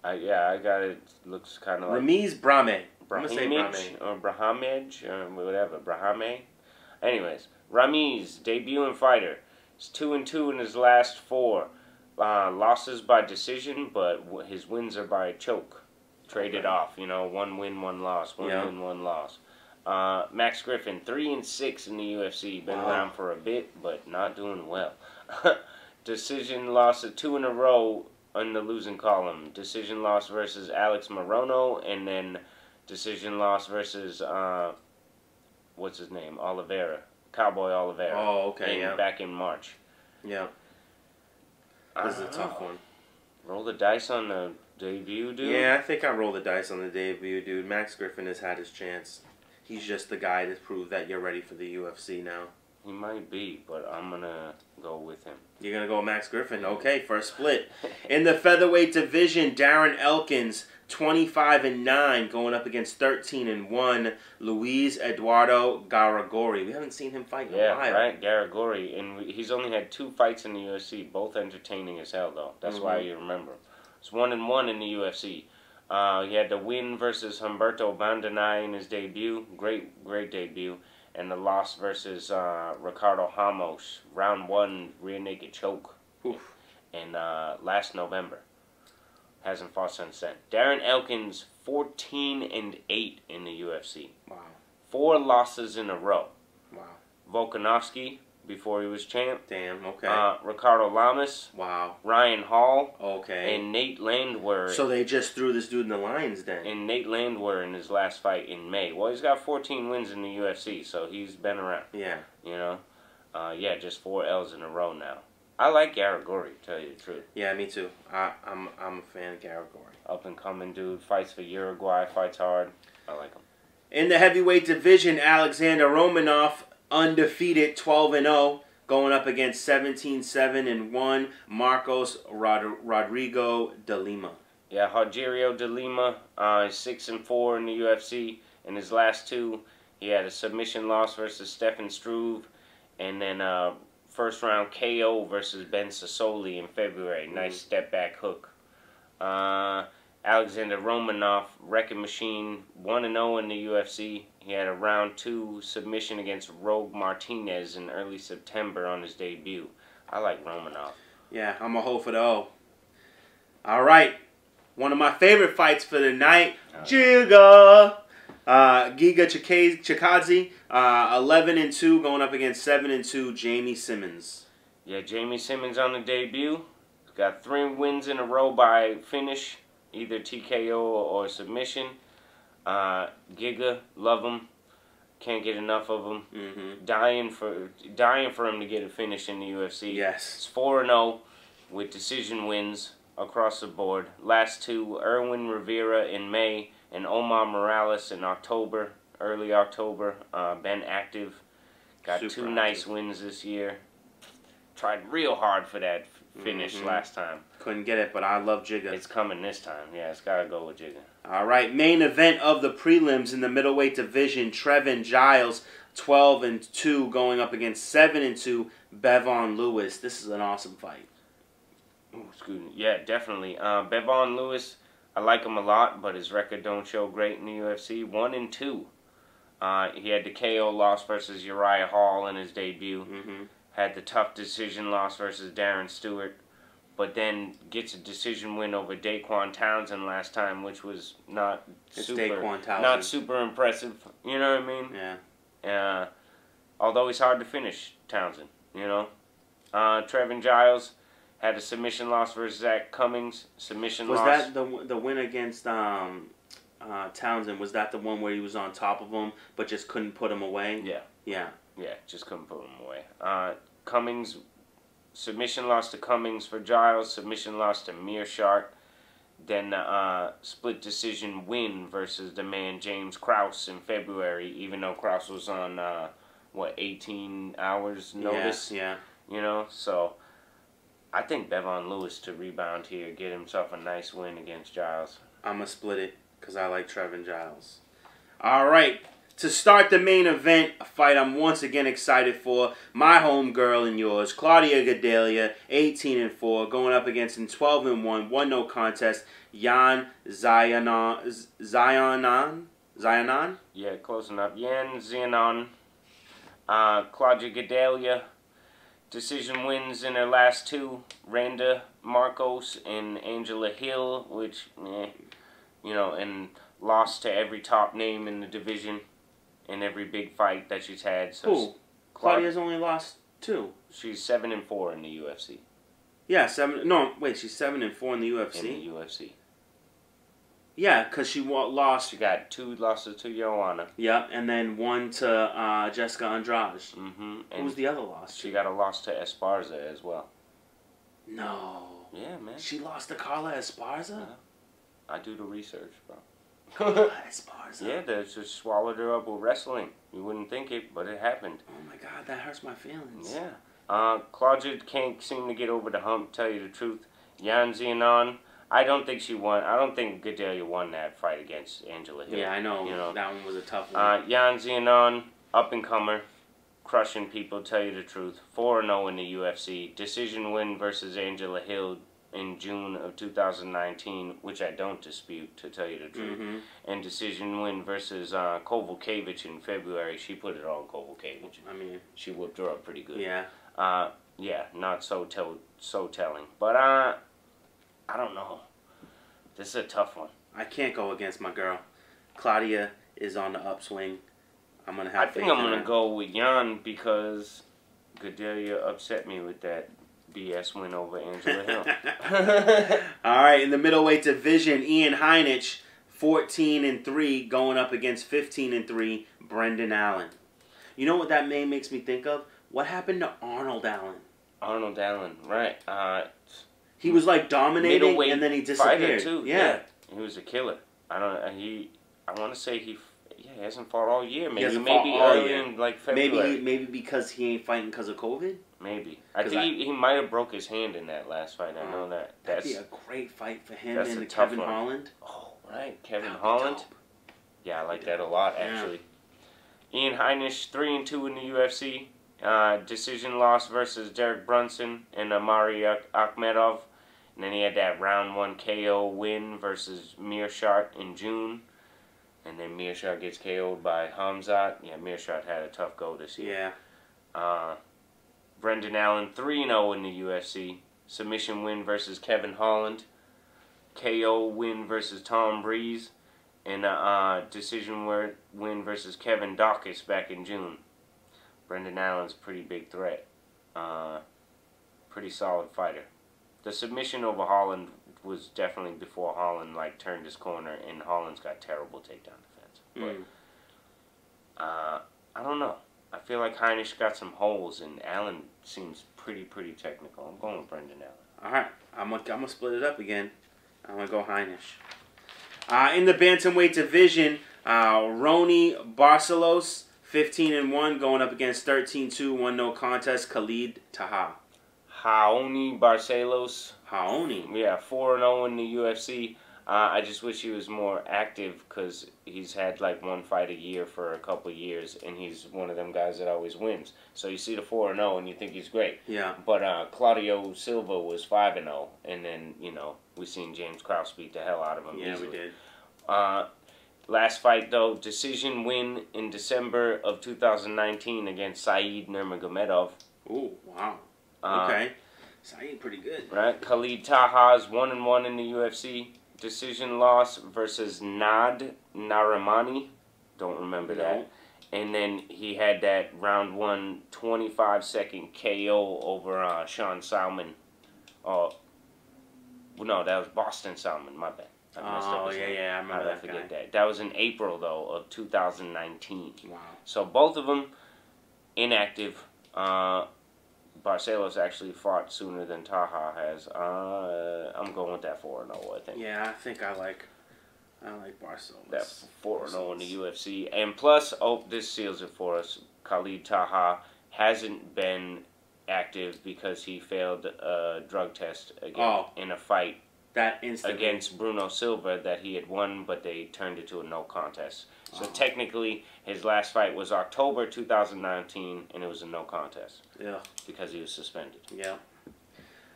Yeah, I got it. Looks kind of like Ramiz Brahme. Brahimaj or Brahamej or whatever. Brahame. Anyways, Ramiz, debuting fighter. He's 2-2 in his last 4. Losses by decision, but his wins are by choke. Traded off. 1 win, 1 loss. One win, 1 loss. Max Griffin, 3-6 in the UFC. Been around for a bit, but not doing well. Decision loss of 2 in a row in the losing column. Decision loss versus Alex Morono, and then decision loss versus what's his name? Cowboy Oliveira. Oh, okay, back in March. Yeah. This is a tough one. Roll the dice on the debut, dude? Yeah, I think I roll the dice on the debut, dude. Max Griffin has had his chance. He's just the guy to prove that you're ready for the UFC now. He might be, but I'm going to go with him. You're going to go with Max Griffin? Okay, first split. In the featherweight division, Darren Elkins, 25-9, going up against 13-1, Luis Eduardo Garagori. We haven't seen him fight in a while. Yeah, right, Garagori. And he's only had 2 fights in the UFC, both entertaining as hell, though. That's why you remember him. It's 1-1 in the UFC. He had the win versus Humberto Bandenay in his debut. Great debut. And the loss versus Ricardo Ramos, round 1 rear naked choke. Oof. And last November. Hasn't fought since then. Darren Elkins, 14-8 in the UFC. Wow. 4 losses in a row. Wow. Volkanovski, before he was champ. Damn, okay. Ricardo Lamas. Wow. Ryan Hall. Okay. And Nate Landwehr. So they just threw this dude in the lions then. And Nate Landwehr in his last fight in May. Well, he's got 14 wins in the UFC, so he's been around. Yeah. Just 4 L's in a row now. I like Garagori, to tell you the truth. Yeah, me too. I'm a fan of Garagori. Up and coming dude, fights for Uruguay, fights hard. I like him. In the heavyweight division, Alexander Romanov, undefeated, 12-0, going up against 17-7-1, Marcos Rodrigo de Lima. Yeah, Rogerio de Lima is 6-4 in the UFC. In his last 2, he had a submission loss versus Stefan Struve, and then first round KO versus Ben Sassoli in February. Nice step back hook. Alexander Romanov, Wrecking Machine, 1-0 in the UFC. He had a round 2 submission against Rogue Martinez in early September on his debut. I like Romanov. Yeah, I'm a hoe for the O. All right. One of my favorite fights for the night, Giga Chikadze, 11-2, going up against 7-2, Jamie Simmons. Yeah, Jamie Simmons on the debut. He's got 3 wins in a row by finish, either TKO or submission. Giga, love him. Can't get enough of him. Dying for him to get a finish in the UFC. Yes. It's 4-0 with decision wins across the board. Last 2, Erwin Rivera in May and Omar Morales in October, early October. Been active. Got Super 2 nice wins this year. Tried real hard for that finish last time. Couldn't get it, but I love Giga. It's coming this time. Yeah, it's got to go with Giga. All right, main event of the prelims in the middleweight division, Trevin Giles, 12-2, going up against 7-2, Bevon Lewis. This is an awesome fight. Ooh, excuse me. Yeah, definitely. Bevon Lewis, I like him a lot, but his record don't show great in the UFC. 1-2. He had the KO loss versus Uriah Hall in his debut. Had the tough decision loss versus Darren Stewart. but then gets a decision win over Daquan Townsend last time, which was not super impressive. You know what I mean? Yeah. Although he's hard to finish, Townsend. You know, Trevin Giles had a submission loss versus Zach Cummings. Submission loss. Was that the win against Townsend? Was that the one where he was on top of him but just couldn't put him away? Yeah. Yeah. Yeah, just couldn't put him away. Cummings, submission loss to Cummings for Giles. Submission loss to Meerschaert. Then split decision win versus the man James Krause in February, even though Krause was on 18 hours notice. Yeah. You know, so I think Bevon Lewis to rebound here, get himself a nice win against Giles. I'm gonna split it because I like Trevin Giles. All right. To start the main event, a fight I'm once again excited for, my homegirl and yours, Claudia Gadelha, 18-4, going up against in 12-1, 1-0 contest, Yan Xiaonan? Yeah, close enough. Yan Xiaonan. Claudia Gadelha, decision wins in her last two, Randa Marcos and Angela Hill, which, you know, and lost to every top name in the division. In every big fight that she's had. So who? Claudia's only lost 2. She's 7-4 in the UFC. Yeah, 7. No, wait, she's 7-4 in the UFC. In the UFC. Yeah, because she lost. She got 2 losses to Joanna. Yep, and then 1 to Jessica Andrade. Mm-hmm. Who was the other loss? She got a loss to Esparza as well. No. Yeah, man. She lost to Carla Esparza? Yeah. I do the research, bro. Esparza. Yeah, they just swallowed her up with wrestling. You wouldn't think it, but it happened. Oh my God, that hurts my feelings. Yeah. Claudia can't seem to get over the hump, tell you the truth. Yan Xiaonan, I don't think she won. I don't think Gadelha won that fight against Angela Hill. Yeah, I know. You know. That one was a tough one. Yan Xiaonan, up-and-comer, crushing people, tell you the truth. 4-0 in the UFC. Decision win versus Angela Hill in June of 2019, which I don't dispute, to tell you the truth. Mm-hmm. And decision win versus Kovalevich in February. She put it on Kovalevich. I mean, she whipped her up pretty good. Yeah. Yeah, not so telling. But I don't know. This is a tough one. I can't go against my girl. Claudia is on the upswing. I'm gonna have. I think I'm gonna go with Yan because Gadelha upset me with that BS win over Angela Hill. All right, in the middleweight division, Ian Heinisch, 14-3, going up against 15-3, Brendan Allen. You know what that name makes me think of? What happened to Arnold Allen? Arnold Allen, right? He was like dominating, and then he disappeared. Too. Yeah, he was a killer. I want to say he hasn't fought all year. Maybe early in like February. Maybe because he ain't fighting because of COVID. Maybe. I think he might have broke his hand in that last fight. I know that. That'd be a great fight for him and Kevin Holland. Oh, right. Kevin Holland. Yeah, I like that a lot, actually. Yeah. Ian Heinisch, 3-2 in the UFC. Decision loss versus Derek Brunson and Amari Akhmedov. And then he had that round 1 KO win versus Meerschaert in June. And then Meerschaert gets KO'd by Hamzat. Yeah, Meerschaert had a tough go this year. Yeah. Brendan Allen, 3-0 in the UFC. Submission win versus Kevin Holland. KO win versus Tom Breeze. And a decision win versus Kevin Dawkins back in June. Brendan Allen's a pretty big threat. Pretty solid fighter. The submission over Holland was definitely before Holland turned his corner, and Holland's got terrible takedown defense. But I don't know. I feel like Heinisch got some holes, and Allen seems pretty technical. I'm going with Brendan Allen. All right, I'm gonna split it up again. I'm gonna go Heinisch. In the bantamweight division, Rony Barcelos, 15-1, going up against 13-2, 1-0 contest, Khalid Taha. Raoni Barcelos. Raoni? Yeah, 4-0 in the UFC. I just wish he was more active because he's had one fight a year for a couple of years, and he's one of them guys that always wins. So you see the 4-0 and you think he's great. Yeah. But Claudio Silva was 5-0, and then we seen James Krause beat the hell out of him. Yeah, easily. we did. Last fight though, decision win in December of 2019 against Said Nurmagomedov. Ooh, wow. Okay. Saeed pretty good. Right. Khalid Taha's 1-1 in the UFC. Decision loss versus Nad Narimani. Don't remember that. And then he had that round 1 25-second KO over Sean Salmon. Oh, no, that was Boston Salmon. My bad. Oh, yeah, I remember that forget that. That was in April, though, of 2019. Wow. So both of them inactive. Barcelos actually fought sooner than Taha has. I'm going with that 4-0, I think. Yeah, I think I like Barcelos. That 4-0 in the UFC. And plus, this seals it for us. Khalid Taha hasn't been active because he failed a drug test again in a fight against Bruno Silva that he had won, but they turned it to a no contest. So technically, his last fight was October 2019, and it was a no contest. Yeah. Because he was suspended. Yeah.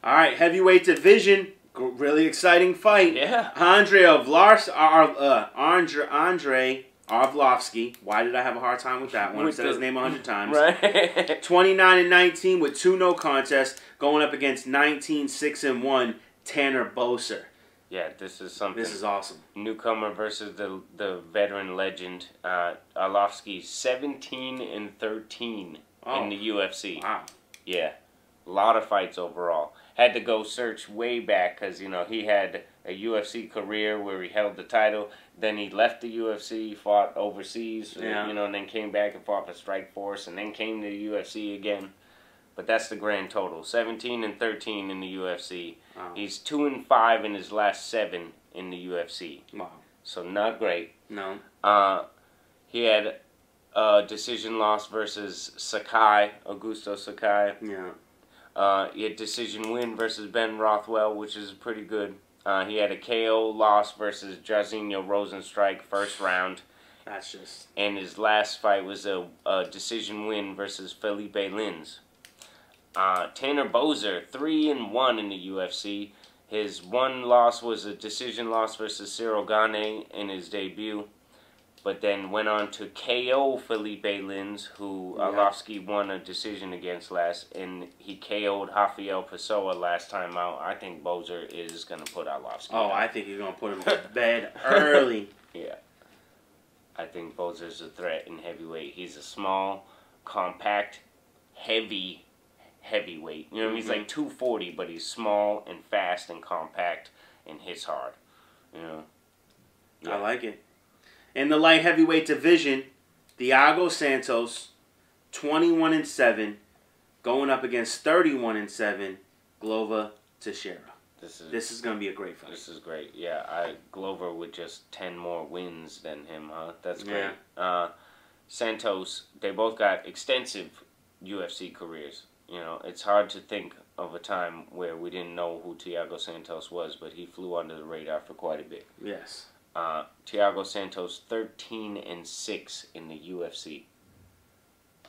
All right, heavyweight division, really exciting fight. Yeah. Andrei Arlovsky. Why did I have a hard time with that one? I've said his name 100 times. Right. 29-19 with 2 no contests, going up against 19-6-1 Tanner Boser. Yeah, this is something. This is awesome. Newcomer versus the veteran legend. Arlovsky 17-13 in the UFC. Wow. Yeah, a lot of fights overall. Had to go search way back because he had a UFC career where he held the title. Then he left the UFC, fought overseas, and then came back and fought for Strikeforce, and then came to the UFC again. But that's the grand total: 17-13 in the UFC. Wow. He's 2-5 in his last 7 in the UFC. Wow. So not great. No. He had a decision loss versus Sakai, Augusto Sakai. Yeah. He had decision win versus Ben Rothwell, which is pretty good. He had a KO loss versus Jairzinho Rozenstruik, first round. That's just... And his last fight was a decision win versus Felipe Lins. Tanner Boser, 3-1 in the UFC. His one loss was a decision loss versus Cyril Gane in his debut. But then went on to KO Felipe Lins, who Arlovsky won a decision against last. And he KO'd Rafael Pessoa last time out. I think Boser is going to put Arlovsky out. I think he's going to put him to bed early. Yeah. I think Boser's a threat in heavyweight. He's a small, compact, heavyweight. He's like 240, but he's small and fast and compact and hits hard. Yeah. I like it. In the light heavyweight division, Thiago Santos, 21-7, going up against 31-7, Glover Teixeira. This is going to be a great fight. This is great. Yeah, Glover with just 10 more wins than him, huh? That's great. Yeah. Santos, they both got extensive UFC careers. It's hard to think of a time where we didn't know who Thiago Santos was, but he flew under the radar for quite a bit. Yes. Thiago Santos 13-6 in the UFC.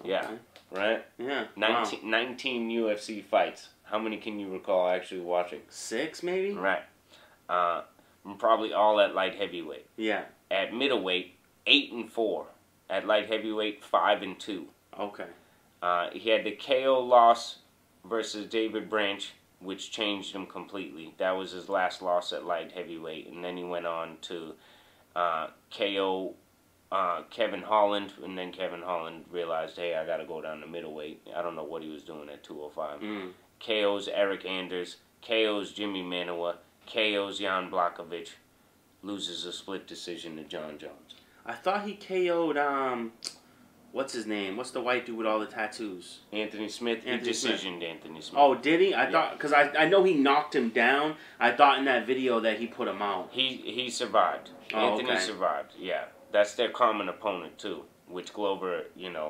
Okay. Yeah. Right? Yeah. 19 UFC fights. How many can you recall actually watching? 6 maybe? Right. Probably all at light heavyweight. Yeah. At middleweight, 8-4. At light heavyweight, 5-2. Okay. He had the KO loss versus David Branch, which changed him completely. That was his last loss at light heavyweight, and then he went on to KO Kevin Holland, and then Kevin Holland realized, hey, I got to go down to middleweight. I don't know what he was doing at 205. KO's Eric Anders, KO's Jimmy Manuwa, KO's Jan Blachowicz, loses a split decision to John Jones. I thought he KO'd what's his name? What's the white dude with all the tattoos? Anthony Smith. He decisioned Anthony Smith. Oh, did he? I thought, because I know he knocked him down. I thought in that video that he put him out. He survived. Anthony survived. Yeah, that's their common opponent too, which Glover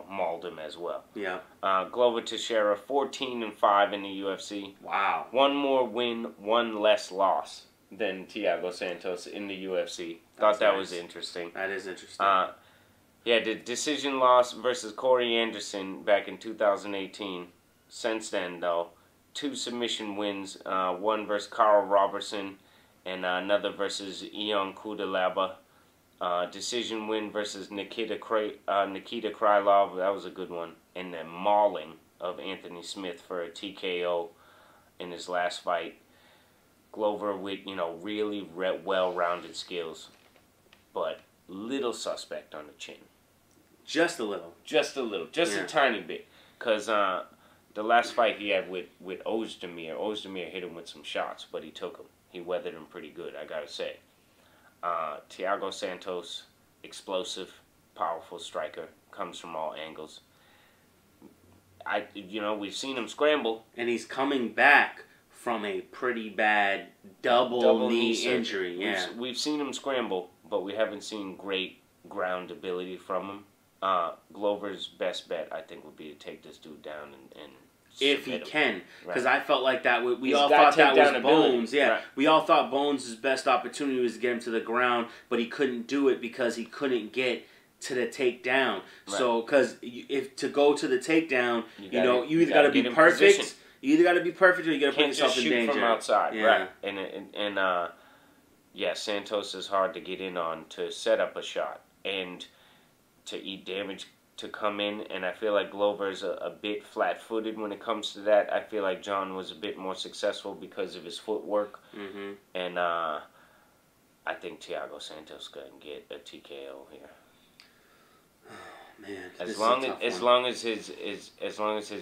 mauled him as well. Yeah. Glover Teixeira 14-5 in the UFC. Wow. 1 more win, 1 less loss than Thiago Santos in the UFC. Thought that was interesting. That is interesting. Yeah, the decision loss versus Corey Anderson back in 2018. Since then, though, 2 submission wins. One versus Carl Robertson and another versus Ion Kudalaba. Decision win versus Nikita Krylov. That was a good one. And the mauling of Anthony Smith for a TKO. in his last fight. Glover with, really well-rounded skills, but little suspect on the chin. Just a little. Just a little. Just a tiny bit. Because the last fight he had with Ozdemir hit him with some shots, but he took him. He weathered him pretty good, I gotta say. Thiago Santos, explosive, powerful striker, comes from all angles. We've seen him scramble. And he's coming back from a pretty bad double knee injury. Yeah, we've seen him scramble, but we haven't seen great ground ability from him. Glover's best bet, I think, would be to take this dude down and if he can, because I felt like that. We all thought that was Bones. Yeah, right. We all thought Bones' best opportunity was to get him to the ground, but he couldn't do it because he couldn't get to the takedown. Right. So, because if to go to the takedown, you either got to be perfect. Position. You either got to be perfect or you got to put yourself in danger. Can't just shoot from outside, right? And Santos is hard to get in on to set up a shot and to eat damage to come in. And I feel like Glover's a bit flat-footed when it comes to that. I feel like John was a bit more successful because of his footwork. Mm-hmm. And I think Thiago Santos can get a TKO here. Man, as long as his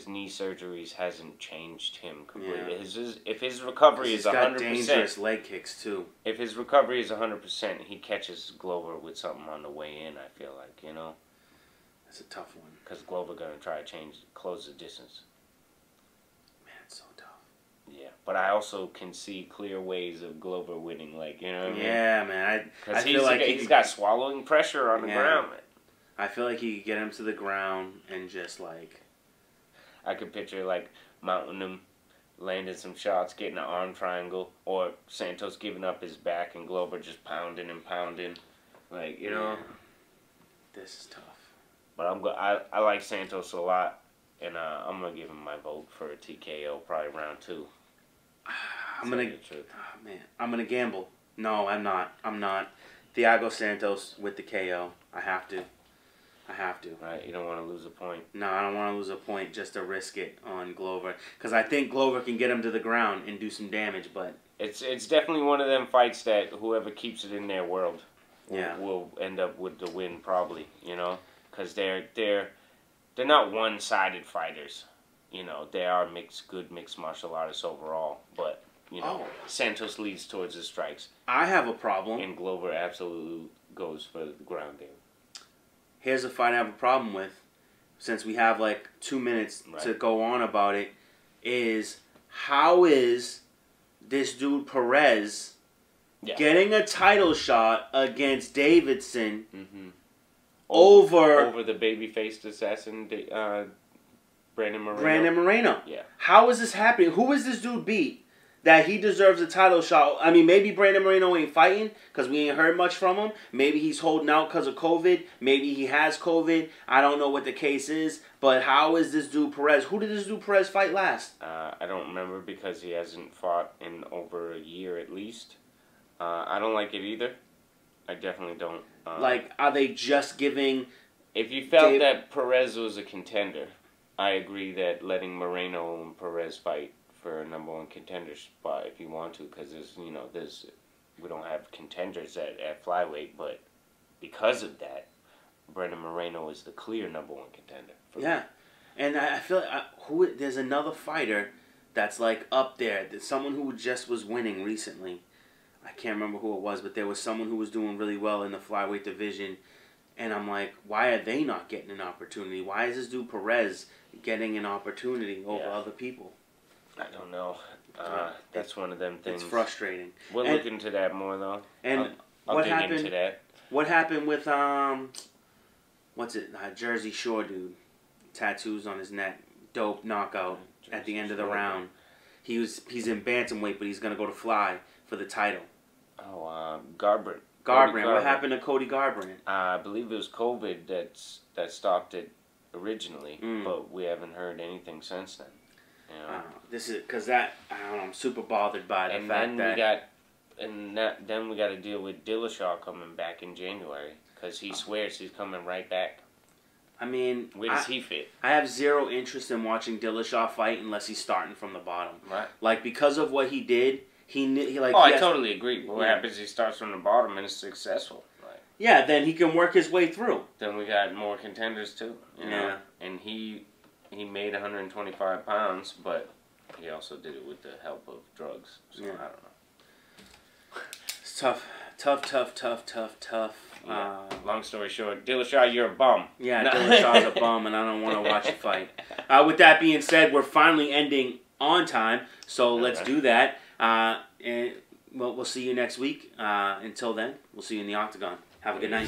knee surgeries hasn't changed him completely. Yeah. If his recovery is 100%, dangerous leg kicks too. If his recovery is 100%, he catches Glover with something on the way in. I feel like that's a tough one because Glover gonna try to close the distance. Man, it's so tough. Yeah, but I also can see clear ways of Glover winning. Like what I mean? Yeah, man. Because he's got swallowing pressure on the ground. Man. I feel like he could get him to the ground and just like... I could picture mounting him, landing some shots, getting an arm triangle, or Santos giving up his back and Glover just pounding and pounding. This is tough. But I like Santos a lot, and I'm going to give him my vote for a TKO, probably round 2. I'm going to gamble. No, I'm not. Thiago Santos with the KO. I have to. Right, you don't want to lose a point. No, I don't want to lose a point just to risk it on Glover. Because I think Glover can get him to the ground and do some damage, but... It's definitely one of them fights that whoever keeps it in their world will end up with the win, probably, Because they're not one-sided fighters. They are good mixed martial artists overall, but... Santos leads towards his strikes. I have a problem. And Glover absolutely goes for the ground game. Here's a fight I have a problem with, since we have 2 minutes to go on about it, is how is this dude Perez getting a title shot against Davidson over the baby-faced assassin Brandon Moreno? Brandon Moreno. Yeah. How is this happening? Who is this dude beat that he deserves a title shot? I mean, maybe Brandon Moreno ain't fighting because we ain't heard much from him. Maybe he's holding out because of COVID. Maybe he has COVID. I don't know what the case is. But how is this dude Perez? Who did this dude Perez fight last? I don't remember because he hasn't fought in over a year at least. I don't like it either. I definitely don't. Are they just giving... If you felt that Perez was a contender, I agree that letting Moreno and Perez fight for a number 1 contender spot if you want to, because we don't have contenders at flyweight, but because of that, Brandon Moreno is the clear number 1 contender. Yeah, and I feel like there's another fighter that's up there. There's someone who just was winning recently. I can't remember who it was, but there was someone who was doing really well in the flyweight division, and I'm like, why are they not getting an opportunity? Why is this dude Perez getting an opportunity over other people? I don't know. That's one of them things. It's frustrating. We'll look into that more, though. And I'll dig into that. What happened with, Jersey Shore dude? Tattoos on his neck. Dope knockout at the end of the round. He's in bantamweight, but he's going to go to fly for the title. Oh, Garbrandt. Garbrandt. What happened to Cody Garbrandt? I believe it was COVID that stopped it originally, but we haven't heard anything since then. This is because I'm super bothered by the fact that. Then we got to deal with Dillashaw coming back in January because he swears he's coming right back. I mean, where does he fit? I have zero interest in watching Dillashaw fight unless he's starting from the bottom. Right. Like, because of what he did, he like. Oh, I totally agree. But what happens if he starts from the bottom and is successful? Right. Yeah, then he can work his way through. Then we got more contenders too. You know? And he made 125 pounds, but he also did it with the help of drugs. So I don't know. It's tough. Yeah. Long story short, Dillashaw, you're a bum. Yeah, Dillashaw's a bum, and I don't want to watch it fight. With that being said, we're finally ending on time, so let's do that. And we'll see you next week. Until then, we'll see you in the octagon. Have a good night.